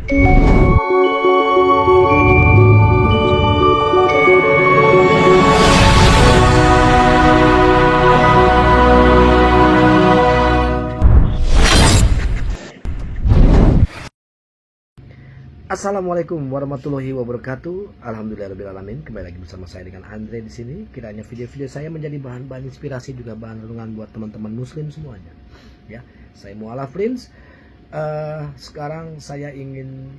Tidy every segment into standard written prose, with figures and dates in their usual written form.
Assalamualaikum warahmatullahi wabarakatuh. Alhamdulillahirobbilalamin. Kembali lagi bersama saya dengan Andre di sini. Kiranya video-video saya menjadi bahan-bahan inspirasi juga bahan renungan buat teman-teman muslim semuanya. Ya, saya Mu'alaf Prince. Sekarang saya ingin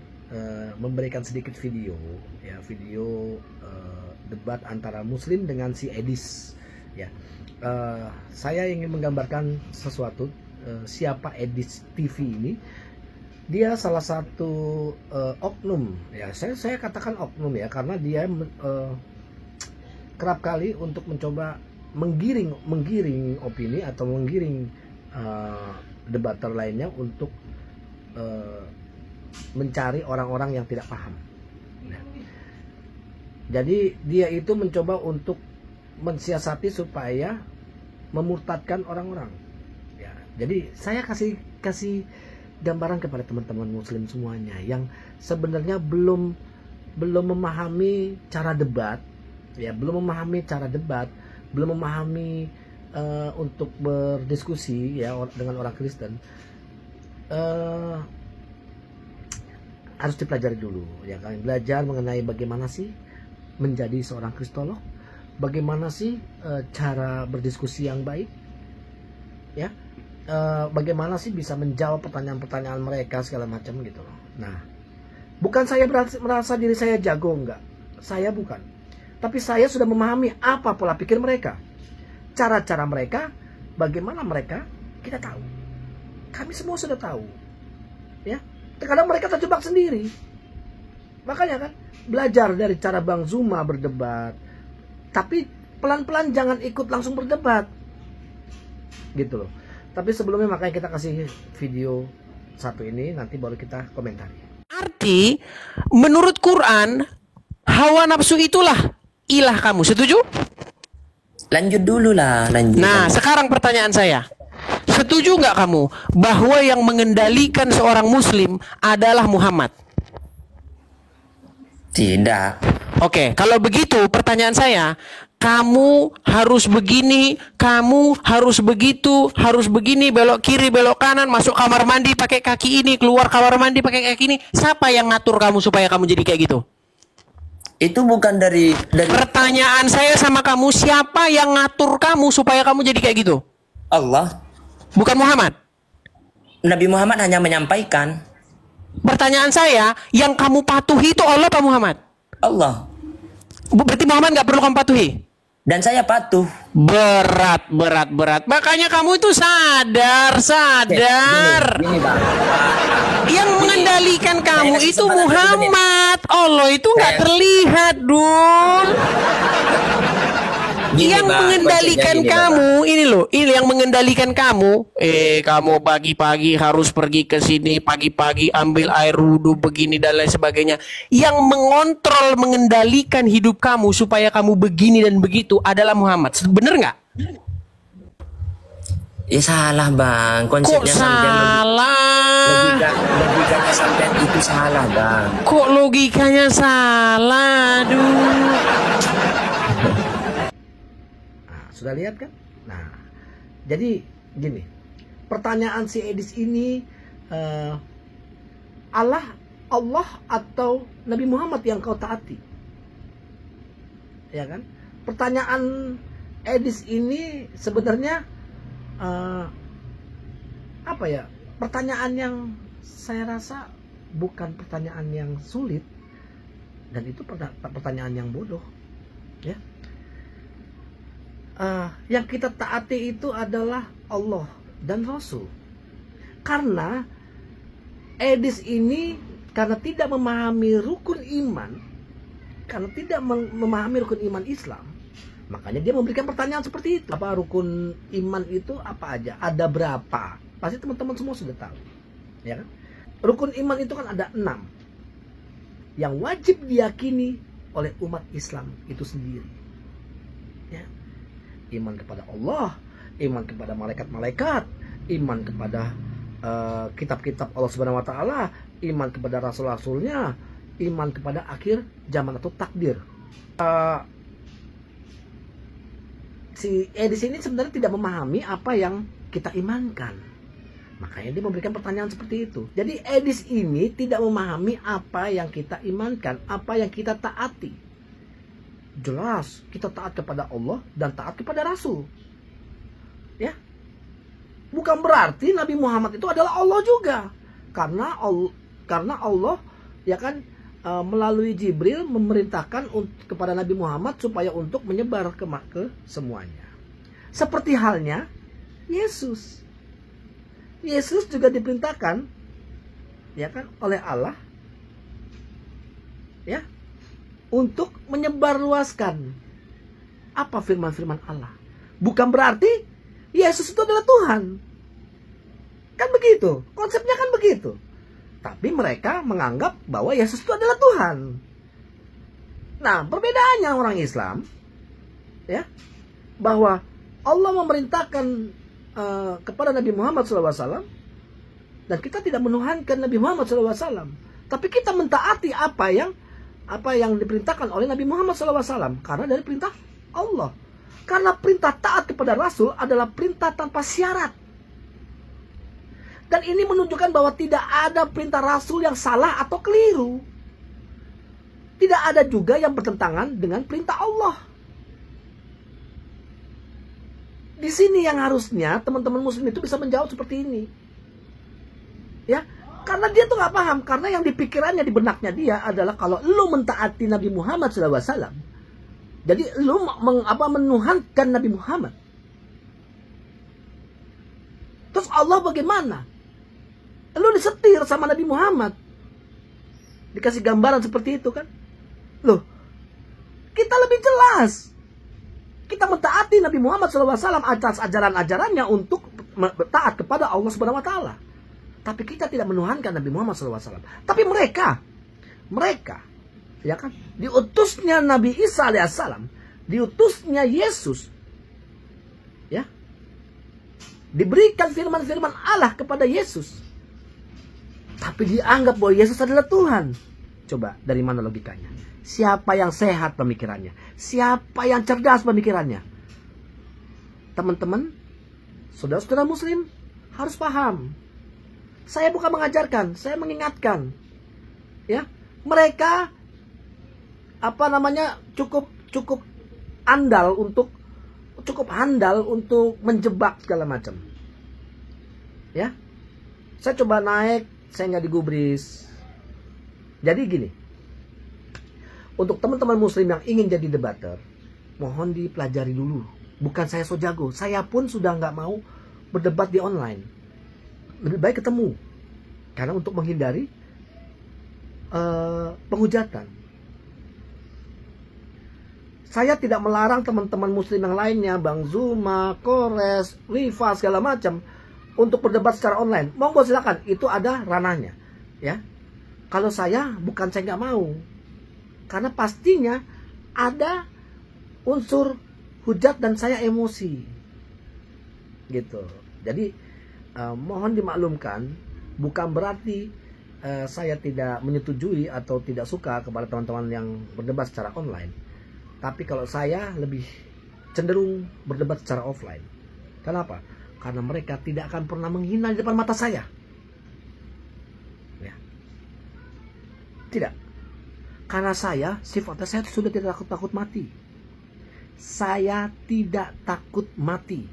memberikan sedikit video, ya, video debat antara muslim dengan si Edis. Ya, saya ingin menggambarkan sesuatu. Siapa Edis TV ini? Dia salah satu oknum, ya saya katakan oknum ya, karena dia kerap kali untuk mencoba menggiring opini atau menggiring debater lainnya untuk mencari orang-orang yang tidak paham. Nah, jadi dia itu mencoba untuk mensiasati supaya memurtadkan orang-orang. Ya, jadi saya kasih gambaran kepada teman-teman muslim semuanya yang sebenarnya belum memahami cara debat, ya, belum memahami untuk berdiskusi ya dengan orang Kristen. Harus dipelajari dulu, ya kan, belajar mengenai bagaimana sih menjadi seorang kristolog, bagaimana sih cara berdiskusi yang baik, ya. Bagaimana sih bisa menjawab pertanyaan-pertanyaan mereka segala macam gitu loh. Nah, bukan saya merasa diri saya jago, enggak. Saya bukan. Tapi saya sudah memahami apa pola pikir mereka. Cara-cara mereka, bagaimana mereka, kita tahu. Kami semua sudah tahu. Ya. Terkadang mereka terjebak sendiri. Makanya kan belajar dari cara Bang Zuma berdebat. Tapi pelan-pelan jangan ikut langsung berdebat. Gitu loh. Tapi sebelumnya makanya kita kasih video satu ini, nanti baru kita komentari. Arti menurut Quran, hawa nafsu itulah ilah kamu. Setuju? Lanjut dulu lah, lanjut. Nah, sekarang pertanyaan saya. Setuju nggak kamu bahwa yang mengendalikan seorang muslim adalah Muhammad? Tidak. Oke, kalau begitu pertanyaan saya, kamu harus begini, kamu harus begitu, harus begini, belok kiri, belok kanan, masuk kamar mandi pakai kaki ini, keluar kamar mandi pakai kaki ini. Siapa yang ngatur kamu supaya kamu jadi kayak gitu? Itu bukan dari Pertanyaan saya sama kamu, siapa yang ngatur kamu supaya kamu jadi kayak gitu? Allah. Bukan Muhammad. Nabi Muhammad hanya menyampaikan. Pertanyaan saya, yang kamu patuhi itu Allah apa Muhammad? Allah. Berarti Muhammad nggak perlu kamu patuhi? Dan saya patuh. Berat. Makanya kamu itu sadar. Gini, Bang. Yang mengendalikan kamu kasih itu kesempatan Muhammad. Allah itu nggak terlihat, Dul. Yang Bang, mengendalikan gini, kamu, ini loh, ini yang mengendalikan kamu. Kamu pagi-pagi harus pergi ke sini, pagi-pagi ambil air wudhu begini dan lain sebagainya. Yang mengontrol, mengendalikan hidup kamu supaya kamu begini dan begitu adalah Muhammad. Bener nggak? Ya salah, Bang. Kok Konsepnya salah? logikanya sampean itu salah, Bang. Kok logikanya salah? Aduh. Sudah lihat kan? Nah, jadi gini, pertanyaan si Edis ini, Allah atau Nabi Muhammad yang kau taati? Ya kan? Pertanyaan Edis ini sebenarnya apa ya? Pertanyaan yang saya rasa bukan pertanyaan yang sulit, dan itu pertanyaan yang bodoh, ya. Yang kita taati itu adalah Allah dan Rasul. Karena Edis ini karena tidak memahami rukun iman, Islam, makanya dia memberikan pertanyaan seperti itu. Apa rukun iman itu apa aja? Ada berapa? Pasti teman-teman semua sudah tahu, ya kan? Rukun iman itu kan ada 6 yang wajib diyakini oleh umat Islam itu sendiri. Ya. Iman kepada Allah, iman kepada malaikat-malaikat, iman kepada kitab-kitab Allah Subhanahu wa taala, iman kepada rasul-rasulnya, iman kepada akhir zaman atau takdir. Si Edis ini sebenarnya tidak memahami apa yang kita imankan. Makanya dia memberikan pertanyaan seperti itu. Jadi Edis ini tidak memahami apa yang kita imankan, apa yang kita taati. Jelas kita taat kepada Allah dan taat kepada Rasul. Ya. Bukan berarti Nabi Muhammad itu adalah Allah juga. Karena Allah ya kan melalui Jibril memerintahkan kepada Nabi Muhammad supaya untuk menyebar ke semuanya. Seperti halnya Yesus. Yesus juga diperintahkan ya kan oleh Allah ya untuk menyebarluaskan apa firman-firman Allah. Bukan berarti Yesus itu adalah Tuhan. Kan begitu. Konsepnya kan begitu. Tapi mereka menganggap bahwa Yesus itu adalah Tuhan. Nah, perbedaannya orang Islam ya, bahwa Allah memerintahkan kepada Nabi Muhammad SAW dan kita tidak menuhankan Nabi Muhammad SAW, tapi kita mentaati apa yang diperintahkan oleh Nabi Muhammad SAW karena dari perintah Allah. Karena perintah taat kepada Rasul adalah perintah tanpa syarat. Dan ini menunjukkan bahwa tidak ada perintah Rasul yang salah atau keliru. Tidak ada juga yang bertentangan dengan perintah Allah. Di sini yang harusnya teman-teman muslim itu bisa menjawab seperti ini. Ya, karena dia tuh nggak paham. Karena yang di pikirannya, di benaknya dia adalah kalau lu mentaati Nabi Muhammad SAW, jadi lu menuhankan Nabi Muhammad. Terus Allah bagaimana? Lu disetir sama Nabi Muhammad. Dikasih gambaran seperti itu kan. Loh, kita lebih jelas. Kita mentaati Nabi Muhammad SAW atas ajaran-ajarannya untuk taat kepada Allah Subhanahu Wa Taala. Tapi kita tidak menuhankan Nabi Muhammad SAW. Tapi mereka, ya kan, diutusnya Nabi Isa alaihissalam, diutusnya Yesus, ya, diberikan firman-firman Allah kepada Yesus. Tapi dianggap bahwa Yesus adalah Tuhan. Coba, dari mana logikanya? Siapa yang sehat pemikirannya? Siapa yang cerdas pemikirannya? Teman-teman, saudara-saudara muslim harus paham. Saya bukan mengajarkan, saya mengingatkan. Ya, mereka cukup handal untuk menjebak segala macam. Ya. Saya coba naik, saya nggak digubris. Jadi gini, untuk teman-teman muslim yang ingin jadi debater, mohon dipelajari dulu. Bukan saya so jago, saya pun sudah nggak mau berdebat di online. Lebih baik ketemu, karena untuk menghindari penghujatan. Saya tidak melarang teman-teman muslim yang lainnya, Bang Zuma, Kores, Rifa, segala macam, untuk berdebat secara online. Monggo silakan, itu ada ranahnya. Ya, kalau saya nggak mau, karena pastinya ada unsur hujat dan saya emosi, gitu. Jadi mohon dimaklumkan, bukan berarti saya tidak menyetujui atau tidak suka kepada teman-teman yang berdebat secara online. Tapi kalau saya lebih cenderung berdebat secara offline. Kenapa? Karena mereka tidak akan pernah menghina di depan mata saya. Ya. Tidak. Karena sifatnya saya sudah tidak takut mati. Saya tidak takut mati.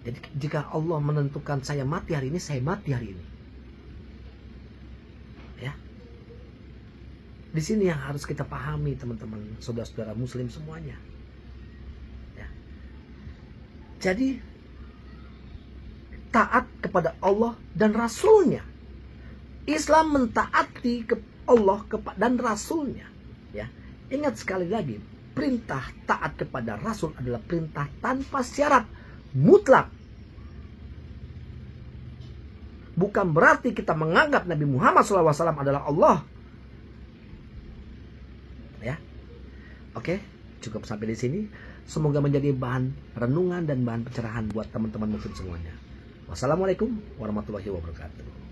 Jadi jika Allah menentukan saya mati hari ini, saya mati hari ini. Ya. Di sini yang harus kita pahami, teman-teman, saudara-saudara muslim semuanya. Ya. Jadi taat kepada Allah dan Rasulnya. Islam mentaati Allah dan Rasulnya. Ya. Ingat sekali lagi, perintah taat kepada Rasul adalah perintah tanpa syarat, mutlak. Bukan berarti kita menganggap Nabi Muhammad SAW adalah Allah. Ya, oke, cukup sampai di sini. Semoga menjadi bahan renungan dan bahan pencerahan buat teman-teman muslim semuanya. Wassalamualaikum warahmatullahi wabarakatuh.